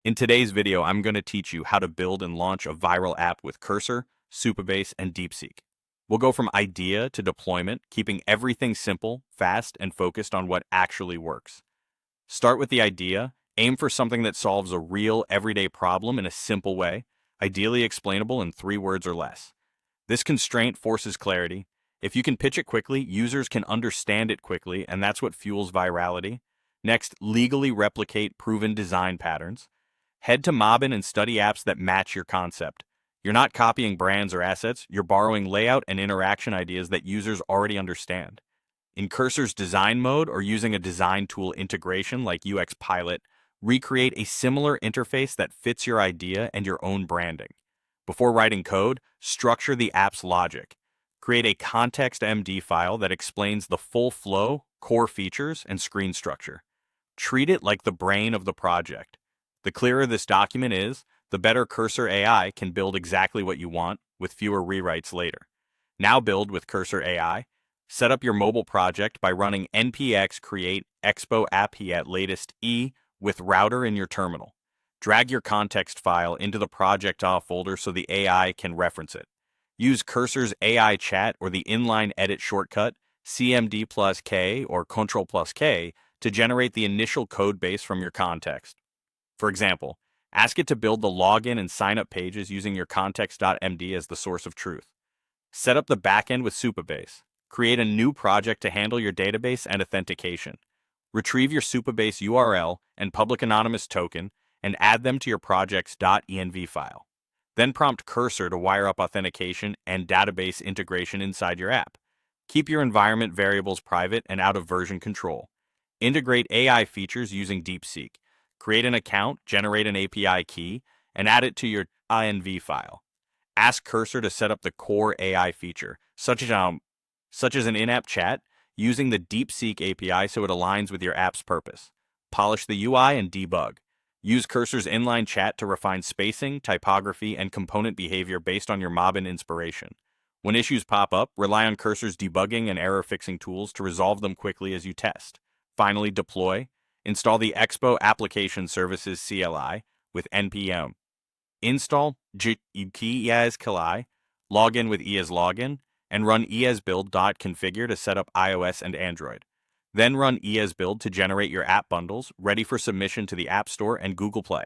In today's video, I'm going to teach you how to build and launch a viral app with Cursor, Supabase, and DeepSeek. We'll go from idea to deployment, keeping everything simple, fast, and focused on what actually works. Start with the idea, aim for something that solves a real, everyday problem in a simple way, ideally explainable in 3 words or less. This constraint forces clarity. If you can pitch it quickly, users can understand it quickly, and that's what fuels virality. Next, legally replicate proven design patterns. Head to Mobbin and study apps that match your concept. You're not copying brands or assets, you're borrowing layout and interaction ideas that users already understand. In Cursor's design mode or using a design tool integration like UX Pilot, recreate a similar interface that fits your idea and your own branding. Before writing code, structure the app's logic. Create a context MD file that explains the full flow, core features, and screen structure. Treat it like the brain of the project. The clearer this document is, the better Cursor AI can build exactly what you want with fewer rewrites later. Now build with Cursor AI. Set up your mobile project by running npx create expo appy at latest e with router in your terminal. Drag your context file into the project.aw folder so the AI can reference it. Use Cursor's AI chat or the inline edit shortcut CMD plus K or Ctrl plus K to generate the initial code base from your context. For example, ask it to build the login and sign up pages using your context.md as the source of truth. Set up the backend with Supabase. Create a new project to handle your database and authentication. Retrieve your Supabase URL and public anonymous token and add them to your project's .env file. Then prompt Cursor to wire up authentication and database integration inside your app. Keep your environment variables private and out of version control. Integrate AI features using DeepSeek. Create an account, generate an API key, and add it to your .env file. Ask Cursor to set up the core AI feature, such as an in-app chat, using the DeepSeek API so it aligns with your app's purpose. Polish the UI and debug. Use Cursor's inline chat to refine spacing, typography, and component behavior based on your Mobbin inspiration. When issues pop up, rely on Cursor's debugging and error-fixing tools to resolve them quickly as you test. Finally, deploy. Install the Expo Application Services CLI with npm. Install EAS-CLI, log in with EAS-Login, and run EAS-Build.configure to set up iOS and Android. Then run EAS-Build to generate your app bundles, ready for submission to the App Store and Google Play.